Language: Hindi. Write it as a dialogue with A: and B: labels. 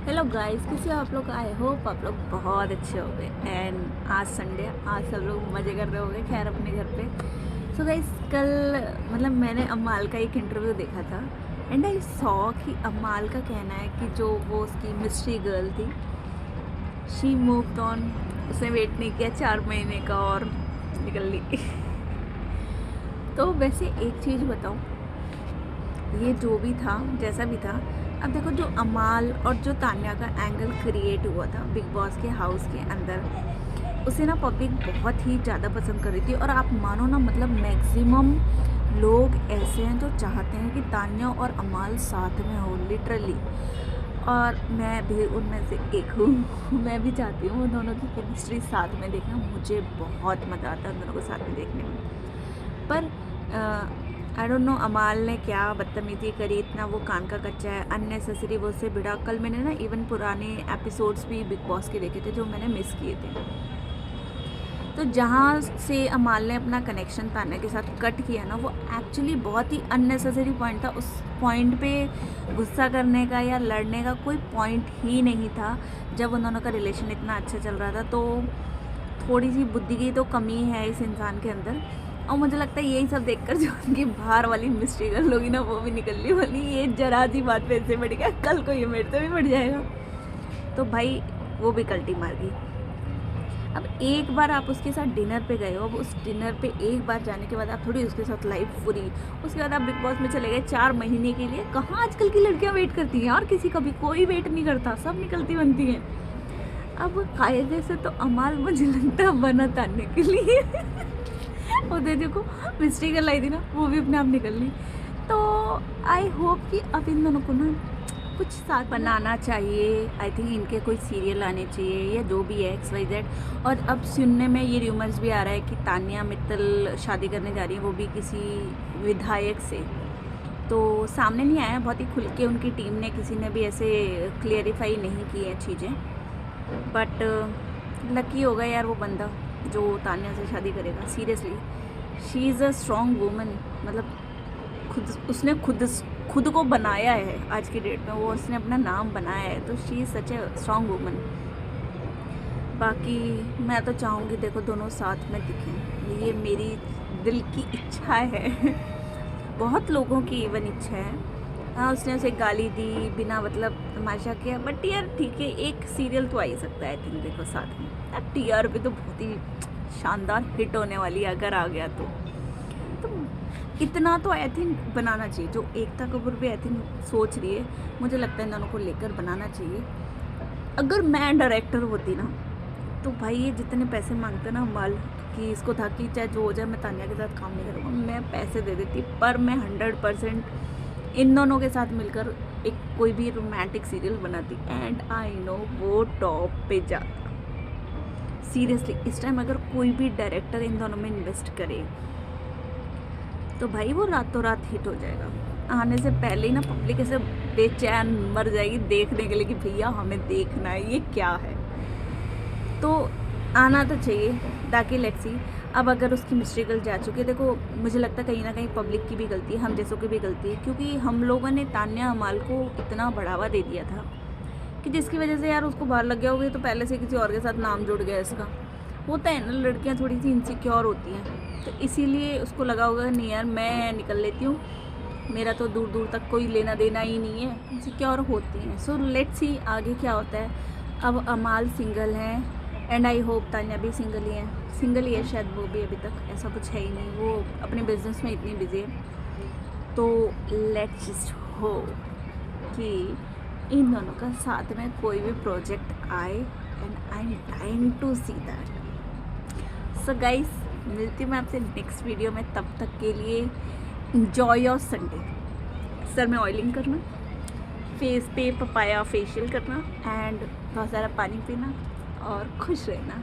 A: हेलो गाइस, कैसे हो आप लोग। आई होप आप लोग बहुत अच्छे हो गए। एंड आज संडे, आज सब लोग मज़े कर रहे होंगे खैर अपने घर पे। सो गाइस, कल मतलब मैंने अमाल का एक इंटरव्यू देखा था एंड आई सॉ कि अमाल का कहना है कि जो वो उसकी मिस्ट्री गर्ल थी, शी मूव्ड ऑन। उसने वेट नहीं किया 4 महीने का और निकल ली। तो वैसे एक चीज़ बताऊँ, ये जो भी था जैसा भी था, अब देखो जो अमाल और जो तान्या का एंगल क्रिएट हुआ था बिग बॉस के हाउस के अंदर, उसे ना पब्लिक बहुत ही ज़्यादा पसंद कर रही थी। और आप मानो ना, मतलब मैक्सिमम लोग ऐसे हैं जो चाहते हैं कि तान्या और अमाल साथ में हो, लिटरली। और मैं भी उनमें से एक हूँ। मैं भी चाहती हूँ उन दोनों की केमिस्ट्री साथ में देखना, मुझे बहुत मज़ा आता है उन दोनों को साथ में देखने में। पर आई डोंट नो अमाल ने क्या बदतमीज़ी करी, इतना वो कान का कच्चा है, अननेसेसरी वो उससे भिड़ा। कल मैंने ना इवन पुराने एपिसोड्स भी बिग बॉस के देखे थे जो मैंने मिस किए थे। तो जहाँ से अमाल ने अपना कनेक्शन तान्या के साथ कट किया ना, वो एक्चुअली बहुत ही अननेसेसरी पॉइंट था। उस पॉइंट पे गुस्सा करने का या लड़ने का कोई पॉइंट ही नहीं था जब उन दोनों का रिलेशन इतना अच्छा चल रहा था। तो थोड़ी सी बुद्धि की तो कमी है इस इंसान के अंदर। और मुझे लगता है यही सब देखकर जो उनकी बाहर वाली मिस्ट्री गर्ल होगी ना, वो भी निकल ली, बोली ये जरा सी बात पे इससे बढ़ गया, कल को ये मेरे से भी बढ़ जाएगा। तो भाई वो भी कल्टी मार गई। अब एक बार आप उसके साथ डिनर पे गए हो, अब उस डिनर पे एक बार जाने के बाद आप थोड़ी उसके साथ लाइफ पूरी, उसके बाद आप बिग बॉस में चले गए 4 महीने के लिए। कहाँ आजकल की लड़कियां वेट करती हैं यार, किसी का भी कोई वेट नहीं करता, सब निकलती बनती हैं। अब कायदे से तो अमाल मुझे लगता है बना तानने के लिए। वो दे देखो मिस्टेक लाई थी ना, वो भी अपने आप निकल ली। तो आई होप कि अब इन दोनों को ना कुछ साथ बनाना चाहिए। आई थिंक इनके कोई सीरियल आने चाहिए या जो भी है XYZ। और अब सुनने में ये र्यूमर्स भी आ रहा है कि तान्या मित्तल शादी करने जा रही है, वो भी किसी विधायक से। तो सामने नहीं आया बहुत ही खुल के, उनकी टीम ने किसी ने भी ऐसे क्लियरिफाई नहीं की है चीज़ें। बट लकी होगा यार वो बंदा जो तान्या से शादी करेगा। Seriously she is a strong woman, मतलब उसने खुद को बनाया है आज की डेट में, वो उसने अपना नाम बनाया है। तो she is such a strong woman. बाकी मैं तो चाहूँगी देखो दोनों साथ में दिखें, ये मेरी दिल की इच्छा है। बहुत लोगों की इवन इच्छा है। हाँ, उसने उसे गाली दी, बिना मतलब तमाशा किया, बट यार ठीक है, एक सीरियल तो आ ही सकता है। आई थिंक देखो साथ में यार TRP तो बहुत ही शानदार हिट होने वाली है अगर आ गया तो इतना तो आई थिंक बनाना चाहिए। जो एकता कपूर भी आई थिंक सोच रही है, मुझे लगता है इन दोनों को लेकर बनाना चाहिए। अगर मैं डायरेक्टर होती ना, तो भाई ये जितने पैसे मांगते ना अमाल, कि इसको था कि चाहे जो हो जाए मैं तान्या के साथ काम नहीं करूँगा, मैं पैसे दे देती। पर मैं 100% इन दोनों के साथ मिलकर एक कोई भी रोमांटिक सीरियल बनाती एंड आई नो वो टॉप पे जाता। सीरियसली इस टाइम अगर कोई भी डायरेक्टर इन दोनों में इन्वेस्ट करे तो भाई वो रातों रात हिट हो जाएगा। आने से पहले ही ना पब्लिक ऐसे बेचैन मर जाएगी देखने के लिए कि भैया हमें देखना है, ये क्या है। तो आना तो चाहिए ताकि लेट्स सी। अब अगर उसकी मिस्ट्री गर्ल जा चुकी है, देखो मुझे लगता है कहीं ना कहीं पब्लिक की भी गलती है, हम जैसों की भी गलती है, क्योंकि हम लोगों ने तान्या अमाल को इतना बढ़ावा दे दिया था कि जिसकी वजह से यार उसको बाहर लग गया होगा तो पहले से किसी और के साथ नाम जुड़ गया इसका। होता है ना, लड़कियां थोड़ी सी इनसिक्योर होती हैं, तो इसीलिए उसको लगा होगा नहीं यार मैं निकल लेती हूँ, मेरा तो दूर दूर तक कोई लेना देना ही नहीं है। इनसिक्योर होती हैं। सो लेट्स सी आगे क्या होता है। अब अमाल सिंगल हैं एंड आई होप तान्या भी सिंगल ही है। सिंगल ही है शायद वो भी, अभी तक ऐसा कुछ है ही नहीं, वो अपने बिजनेस में इतनी बिजी है। तो लेट्स जस्ट होप कि इन दोनों का साथ में कोई भी प्रोजेक्ट आए and I am trying to see that. So guys, मिलती हूँ मैं आपसे नेक्स्ट वीडियो में, तब तक के लिए इंजॉय योर संडे। सर में ऑयलिंग करना, फेस पे पपाया फेशियल करना एंड बहुत सारा पानी पीना और खुश रहना।